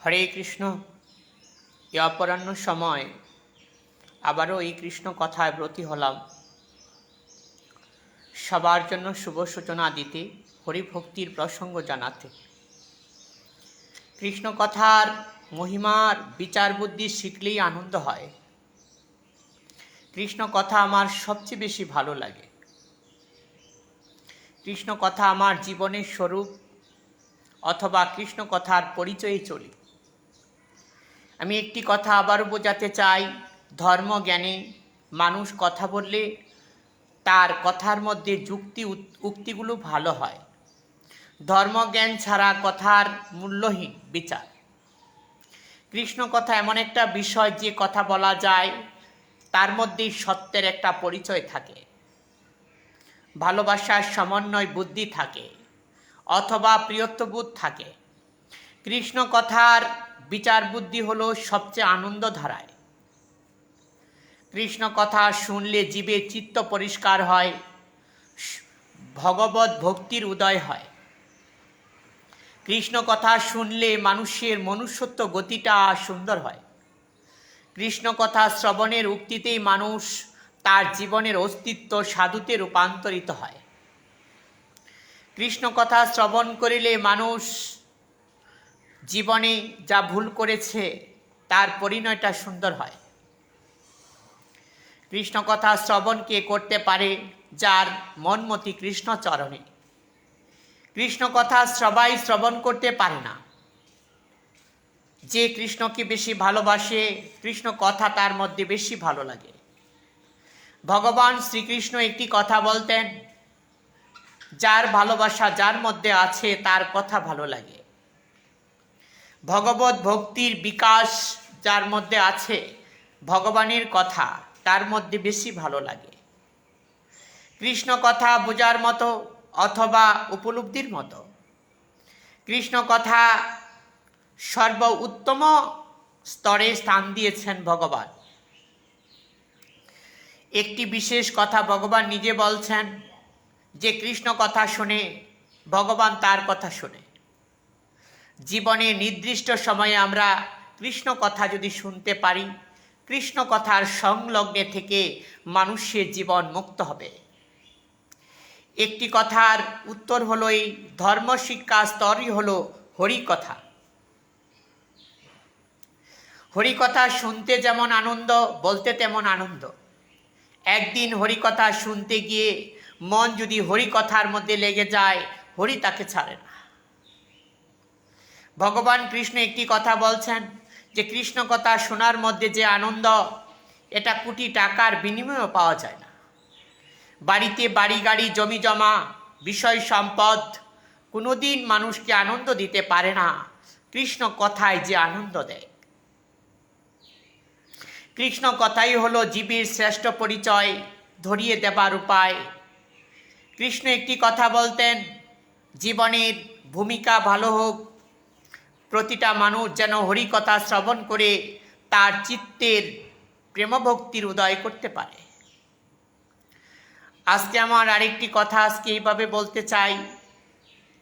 হরে কৃষ্ণ। এই অপরাহ্ন সময় আবারও এই কৃষ্ণ কথায় ব্রতী হলাম, সবার জন্য শুভ সূচনা দিতে, হরিভক্তির প্রসঙ্গ জানাতে। কৃষ্ণ কথার মহিমার বিচার বুদ্ধি শিখলেই আনন্দ হয়। কৃষ্ণ কথা আমার সবচেয়ে বেশি ভালো লাগে। কৃষ্ণ কথা আমার জীবনের স্বরূপ, অথবা কৃষ্ণ কথার পরিচয়ে চলি। আমি একটি কথা আবারও বোঝাতে চাই, ধর্মজ্ঞানে মানুষ কথা বললে তার কথার মধ্যে উক্তিগুলো ভালো হয়। ধর্মজ্ঞান ছাড়া কথার মূল্যহীন বিচার। কৃষ্ণ কথা এমন একটা বিষয়, যে কথা বলা যায় তার মধ্যেই সত্যের একটা পরিচয় থাকে, ভালোবাসার সমন্বয় বুদ্ধি থাকে, অথবা প্রিয়ত্ববোধ থাকে। কৃষ্ণ কথার বিচার বুদ্ধি হলো সবচেয়ে আনন্দ ধারায়। কৃষ্ণ কথা শুনলে জীবের চিত্ত পরিষ্কার হয়, ভগবত ভক্তির উদয় হয়। কৃষ্ণ কথা শুনলে মানুষের মনুষ্যত্ব গতিটা সুন্দর হয়। কৃষ্ণ কথা শ্রবণের উক্তিতেই মানুষ তার জীবনের অস্তিত্ব সাধুতে রূপান্তরিত হয়। কৃষ্ণ কথা শ্রবণ করিলে মানুষ জীবনে যা ভুল করেছে তার পরিণয়টা সুন্দর হয়। কৃষ্ণ কথা শ্রবণ কে করতে পারে? যার মনমতি কৃষ্ণ চরণে। কৃষ্ণ কথা সবাই শ্রবণ করতে পারে না। যে কৃষ্ণকে বেশি ভালোবাসে, কৃষ্ণ কথা তার মধ্যে বেশি ভালো লাগে। ভগবান শ্রীকৃষ্ণ একটি কথা বলতেন, যার ভালোবাসা যার মধ্যে আছে তার কথা ভালো লাগে। ভগবত ভক্তির বিকাশ যার মধ্যে আছে, ভগবানের কথা তার মধ্যে বেশি ভালো লাগে। কৃষ্ণ কথা বোঝার মতো অথবা উপলব্ধির মতো। কৃষ্ণ কথা সর্ব উত্তম স্তরে স্থান দিয়েছেন ভগবান। একটি বিশেষ কথা ভগবান নিজে বলছেন, যে কৃষ্ণ কথা শুনে ভগবান তার কথা শুনে। জীবনে নির্দিষ্ট সময়ে আমরা কৃষ্ণ কথা যদি শুনতে পারি, কৃষ্ণ কথার সংলগ্নে থেকে মানুষের জীবন মুক্ত হবে। একটি কথার উত্তর হলো, এই ধর্মশিক্ষা স্তরই হলো হরিকথা। হরিকথা শুনতে যেমন আনন্দ, বলতে তেমন আনন্দ। একদিন হরিকথা শুনতে গিয়ে মন যদি হরিকথার মধ্যে লেগে যায়, হরি তাকে ছাড়ে না। ভগবান কৃষ্ণ একটি কথা বলছেন, যে কৃষ্ণ কথা শোনার মধ্যে যে আনন্দ, এটা কোটি টাকার বিনিময়েও পাওয়া যায় না। বাড়িতে বাড়ি গাড়ি জমি জমা বিষয় সম্পদ কোনোদিন মানুষকে আনন্দ দিতে পারে না। কৃষ্ণ কথায় যে আনন্দ দেয়। কৃষ্ণ কথাই হলো জীবের শ্রেষ্ঠ পরিচয়, ধরিয়ে দেবার উপায়। কৃষ্ণ একটি কথা বলতেন, জীবনের ভূমিকা ভালো হোক, প্রতিটা মানুষ যেন হরিকথা শ্রবণ করে তার চিত্তের প্রেমভক্তির উদয় করতে পারে। আজকে আমার আরেকটি কথা এইভাবে বলতে চাই,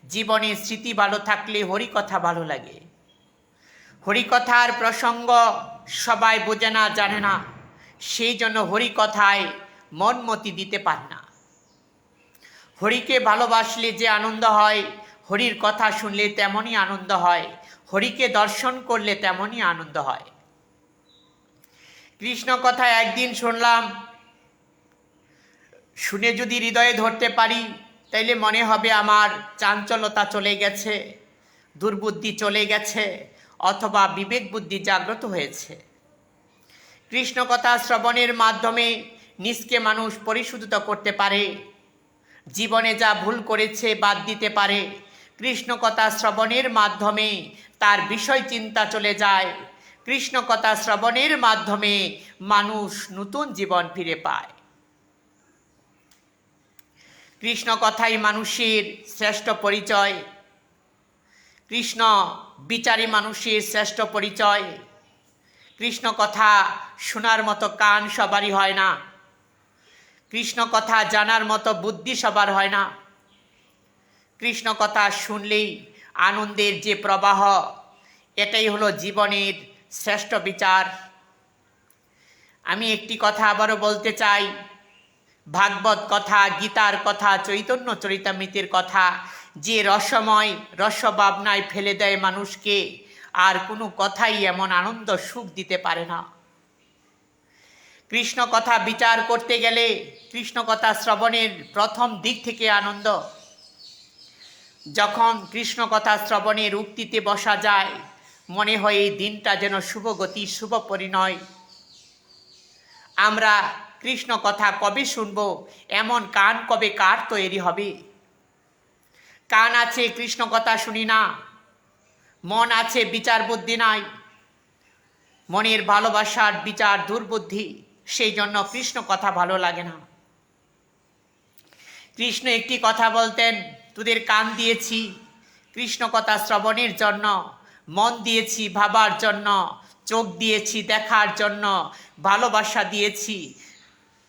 জীবনে স্মৃতি ভালো থাকলে হরিকথা ভালো লাগে। হরিকথার প্রসঙ্গ সবাই বোঝে না, জানে না, সেই জন্য হরিকথায় মনমতি দিতে পারে না। হরিকে ভালোবাসলে যে আনন্দ হয়, হরির কথা শুনলে তেমনই আনন্দ হয়, হরিকে দর্শন করলে তেমনই আনন্দ হয়। কৃষ্ণ কথা একদিন শুনলাম, শুনে যদি হৃদয়ে ধরতে পারি, তাইলে মনে হবে আমার চাঞ্চলতা চলে গেছে, দুর্বুদ্ধি চলে গেছে, অথবা বিবেক বুদ্ধি জাগ্রত হয়েছে। কৃষ্ণ কথা শ্রবণের মাধ্যমে নিজকে মানুষ পরিশুদ্ধ করতে পারে, জীবনে যা ভুল করেছে বাদ দিতে পারে। কৃষ্ণ কথা শ্রবণের মাধ্যমে তার বিষয় চিন্তা চলে যায়। কৃষ্ণ কথা শ্রবণের মাধ্যমে মানুষ নতুন জীবন ফিরে পায়। কৃষ্ণ কথাই মানুষের শ্রেষ্ঠ পরিচয়। কৃষ্ণ বিচারী মানুষের শ্রেষ্ঠ পরিচয়। কৃষ্ণ কথা শোনার মতো কান সবারই হয় না। কৃষ্ণ কথা জানার মতো বুদ্ধি সবার হয় না। কৃষ্ণ কথা শুনলেই আনন্দের যে প্রবাহ, এটাই হলো জীবনের শ্রেষ্ঠ বিচার। আমি একটি কথা আবারও বলতে চাই, ভাগবত কথা, গীতার কথা, চৈতন্য চরিতামৃতের কথা, যে রসময় রসভাবনায় ফেলে দেয় মানুষকে, আর কোনো কথাই এমন আনন্দ সুখ দিতে পারে না। কৃষ্ণ কথা বিচার করতে গেলে কৃষ্ণ কথা শ্রবণের প্রথম দিক থেকে আনন্দ। যখন কৃষ্ণ কথা শ্রবণের উক্তিতে বসা যায়, মনে হয় এই দিনটা যেন শুভগতি, শুভ পরিণয়। আমরা কৃষ্ণ কথা কবে শুনব, এমন কান কবে কার তৈরি হবে? কান আছে, কৃষ্ণ কথা শুনি না। মন আছে, বিচার বুদ্ধি নাই। মনের ভালোবাসার বিচার দুর্বুদ্ধি, সেই জন্য কৃষ্ণ কথা ভালো লাগে না। কৃষ্ণ একটি কথা বলতেন, তোদের কান দিয়েছি কৃষ্ণ কথা শ্রবণের জন্য, মন দিয়েছি ভাবার জন্য, চোখ দিয়েছি দেখার জন্য, ভালোবাসা দিয়েছি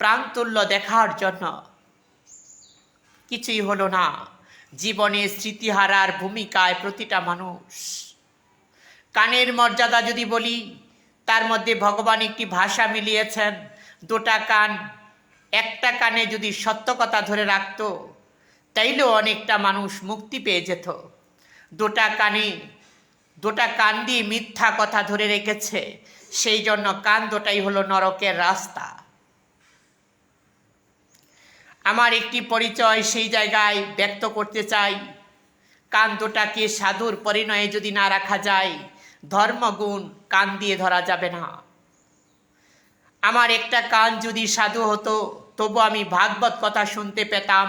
প্রাণতুল্য দেখার জন্য। কিছুই হলো না। জীবনে স্মৃতিহারার ভূমিকায় প্রতিটা মানুষ। কানের মর্যাদা যদি বলি, তার মধ্যে ভগবান একটি ভাষা মিলিয়েছেন। দুটা কান, একটা কানে যদি সত্য কথা ধরে রাখত, তাইলেও অনেকটা মানুষ মুক্তি পেয়ে যেত। দুটা কান দিয়ে মিথ্যা কথা ধরে রেখেছে, সেই জন্য কান দুটাই হলো নরকের রাস্তা। আমার একটি পরিচয় সেই জায়গায় ব্যক্ত করতে চাই। কান দুটাকে সাধুর পরিণয়ে যদি না রাখা যায়, ধর্মগুণ কান দিয়ে ধরা যাবে না। আমার একটা কান যদি সাধু হতো, তবু আমি ভাগবত কথা শুনতে পেতাম।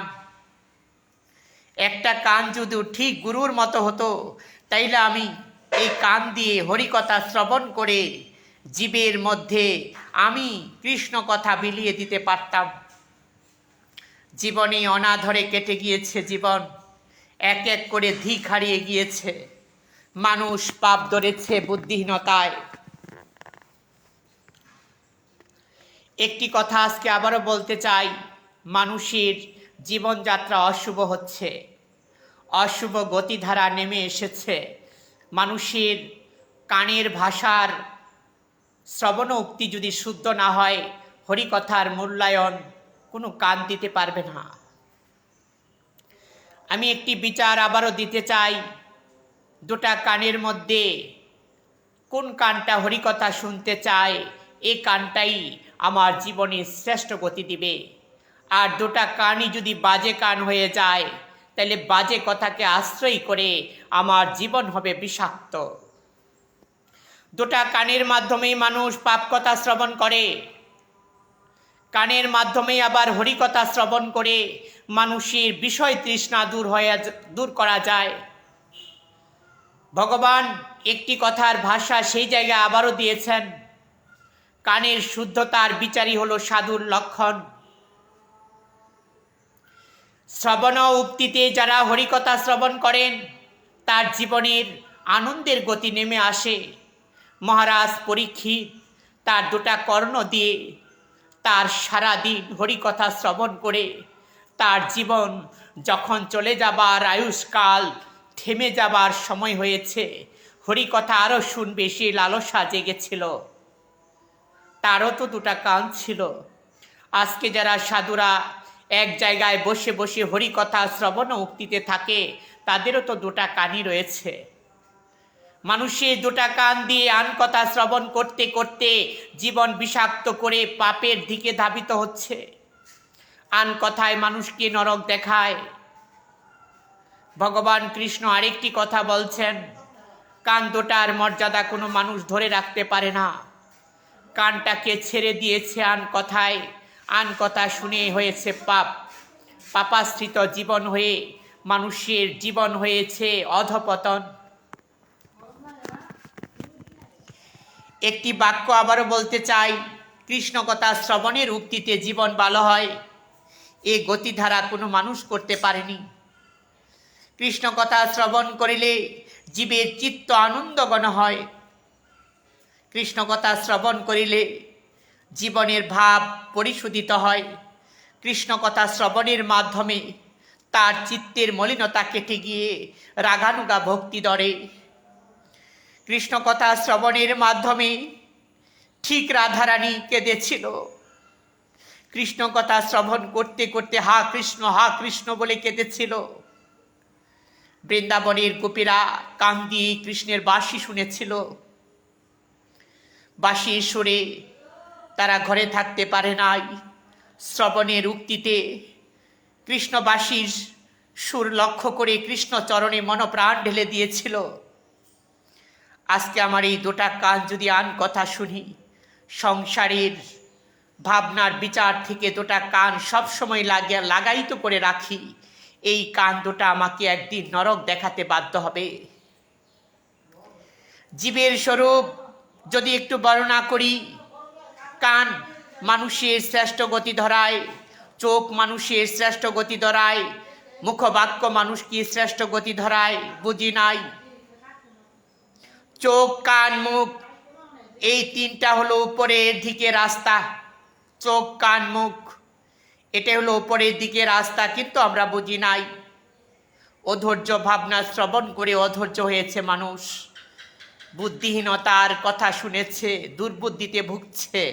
একটা কান যদি ঠিক গুরুর মতো হতো, তাইলে আমি এই কান দিয়ে হরিকথা শ্রবণ করে জীবের মধ্যে আমি কৃষ্ণ কথা বিলিয়ে দিতে পারতাম। জীবনে অনাধরে কেটে গিয়েছে জীবন, এক এক করে ধিক হারিয়ে গিয়েছে। মানুষ পাপ ধরেছে বুদ্ধিহীনতায়। একটি কথা আজকে আবারও বলতে চাই, মানুষের জীবনযাত্রা অশুভ হচ্ছে, অশুভ গতিধারা নেমে এসেছে। মানুষের কানের ভাষার শ্রবণ উক্তি যদি শুদ্ধ না হয়, হরিকথার মূল্যায়ন কোনো কান দিতে পারবে না। আমি একটি বিচার আবারও দিতে চাই, দুটা কানের মধ্যে কোন কানটা হরিকথা শুনতে চায়, এই কানটাই আমার জীবনে শ্রেষ্ঠ গতি দিবে। আর দুটা কানই যদি বাজে কান হয়ে যায়, তাহলে বাজে কথাকে আশ্রয় করে আমার জীবন হবে বিষাক্ত। দুটা কানের মাধ্যমেই মানুষ পাপ কথা শ্রবণ করে, কানের মাধ্যমেই আবার হরিকথা শ্রবণ করে মানুষের বিষয় তৃষ্ণা দূর করা যায়। ভগবান একটি কথার ভাষা সেই জায়গায় আবারও দিয়েছেন, কানের শুদ্ধতার বিচারই হলো সাধুর লক্ষণ। শ্রবণ উক্তিতে যারা হরিকথা শ্রবণ করেন, তার জীবনের আনন্দের গতি নেমে আসে। মহারাজ পরীক্ষিত তার দুটা কর্ণ দিয়ে তার সারাদিন হরিকথা শ্রবণ করে তার জীবন যখন চলে যাবার আয়ুষ্কাল থেমে যাবার সময় হয়েছে, হরিকথা আরও শুনবে সে লালসা জেগেছিল। তারও তো দুটা কান ছিল। আজকে যারা সাধুরা এক জায়গায় বসে বসে হরিকথা শ্রবণ উক্তিতে থাকে, তাদেরও তো দুটা কানই রয়েছে। মানুষের দুটা কান দিয়ে আন কথা শ্রবণ করতে করতে জীবন বিষাক্ত করে পাপের দিকে ধাবিত হচ্ছে। আন কথায় মানুষকে নরক দেখায়। ভগবান কৃষ্ণ আরেকটি কথা বলছেন, কান দুটার মর্যাদা কোনো মানুষ ধরে রাখতে পারে না। কানটাকে ছেড়ে দিয়েছে আন কথায়, আন কথা শুনে হয়েছে পাপ। পাপাশ্রিত জীবন হয়ে মানুষের জীবন হয়েছে অধপতন। একটি বাক্য আবারও বলতে চাই, কৃষ্ণ কথা শ্রবণের উক্তিতে জীবন ভালো হয়, এ গতিধারা কোনো মানুষ করতে পারেনি। কৃষ্ণ কথা শ্রবণ করিলে জীবের চিত্ত আনন্দঘন হয়। কৃষ্ণ কথা শ্রবণ করিলে জীবনের ভাব পরিশোধিত হয়। কৃষ্ণ কথা শ্রবণের মাধ্যমে তার চিত্তের মলিনতা কেটে গিয়ে রাগানুগা ভক্তি ধরে। কৃষ্ণ কথা শ্রবণের মাধ্যমে ঠিক রাধারানী কেঁদেছিল। কৃষ্ণ কথা শ্রবণ করতে করতে হা কৃষ্ণ বলে কেঁদেছিল। বৃন্দাবনের গোপীরা কান দিয়ে কৃষ্ণের বাঁশি শুনেছিল। বাঁশির সুরে তারা ঘরে থাকতে পারে নাই। শ্রবণের উক্তিতে কৃষ্ণ বাঁশির সুর লক্ষ্য করে কৃষ্ণ চরণে মনপ্রাণ ঢেলে দিয়েছিল। আজকে আমার এই দুটা কান যদি আন কথা শুনি, সংসারের ভাবনার বিচার থেকে দুটা কান সবসময় লাগায়িত করে রাখি, এই কান দুটা আমাকে একদিন নরক দেখাতে বাধ্য হবে। জীবের স্বরূপ যদি একটু বর্ণনা করি, কান মানুষের শ্রেষ্ঠ গতি ধরায়, চোখ মানুষের শ্রেষ্ঠ গতি ধরায়, মুখবাক্য মানুষকে শ্রেষ্ঠ গতি ধরায়, বুঝি নাই। চোখ, কান, মুখ এই তিনটা হলো উপরের দিকে রাস্তা। চোখ, কান, মুখ এটা হলো উপরের দিকে রাস্তা, কিন্তু আমরা বুঝি নাই। অধৈর্য ভাবনা শ্রবণ করে অধৈর্য হয়েছে মানুষ, বুদ্ধিহীনতার কথা শুনেছে, দুর্বুদ্ধিতে ভুগছে।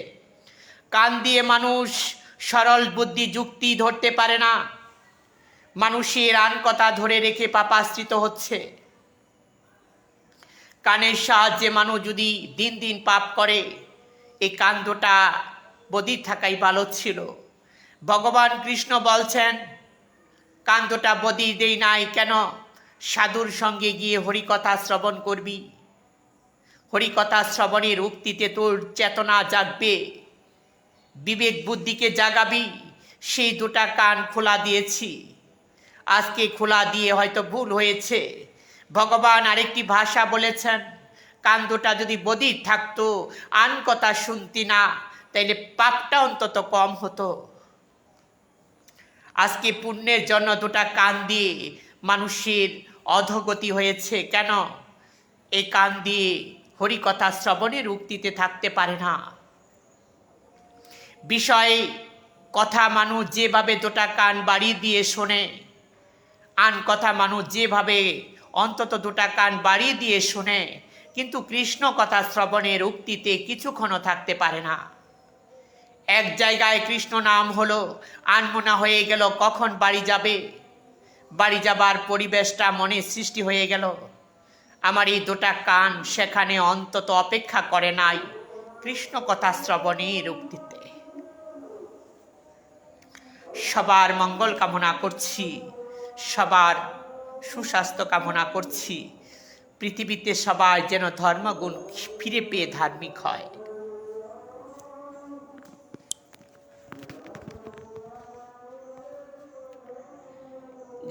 কান দিয়ে মানুষ সরল বুদ্ধি যুক্তি ধরতে পারে না, মানুষের আন কথা ধরে রেখে পাপাশ্রিত হচ্ছে। কানের সাহায্যে মানুষ যদি দিন দিন পাপ করে, এই কান দুটা বধির থাকাই ভালো ছিল। ভগবান কৃষ্ণ বলছেন, কান দুটা বধির দেই নাই কেন? সাধুর সঙ্গে গিয়ে হরিকথা শ্রবণ করবি। হরিকথা শ্রবণের উক্তিতে তোর চেতনা জাগবে, বিবেক বুদ্ধিকে জাগাবি। সেই দুটা কান খোলা দিয়েছি। আজকে খোলা দিয়ে হয়তো ভুল হয়েছে। ভগবান আরেকটি ভাষা বলেছেন, কান দুটা যদি বধির থাকতো, আন কথা শুনতি না, তাইলে পাপটা অন্তত কম হতো। আজকে পুণ্যের জন্য দুটা কান দিয়ে মানুষের অধোগতি হয়েছে। কেন? এই কান দিয়ে হরিকথা শ্রবণের উক্তিতে থাকতে পারে না। বিষয় কথা মানুষ যেভাবে দুটা কান বাড়িয়ে দিয়ে শোনে, আন কথা মানুষ যেভাবে অন্তত দুটা কান বাড়িয়ে দিয়ে শোনে, কিন্তু কৃষ্ণ কথা শ্রবণের উক্তিতে কিছুক্ষণও থাকতে পারে না। এক জায়গায় কৃষ্ণ নাম হলো, আনমনা হয়ে গেল, কখন বাড়ি যাবে। বাড়ি যাবার পরিবেশটা মনে সৃষ্টি হয়ে গেল। আমার এই দুটা কান সেখানে অন্তত অপেক্ষা করে নাই কৃষ্ণ কথা শ্রবণের উক্তিতে। সবার মঙ্গল কামনা করছি, সবার সুস্বাস্থ্য কামনা করছি। পৃথিবীতে সবাই যেন ধর্মগুণ ফিরে পেয়ে ধার্মিক হয়।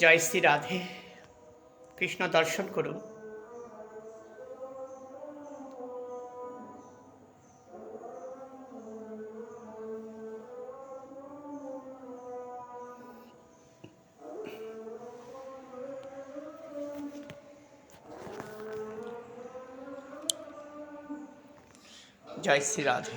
জয় শ্রী রাধে। কৃষ্ণ দর্শন করুন। জয় শ্রী রাধে।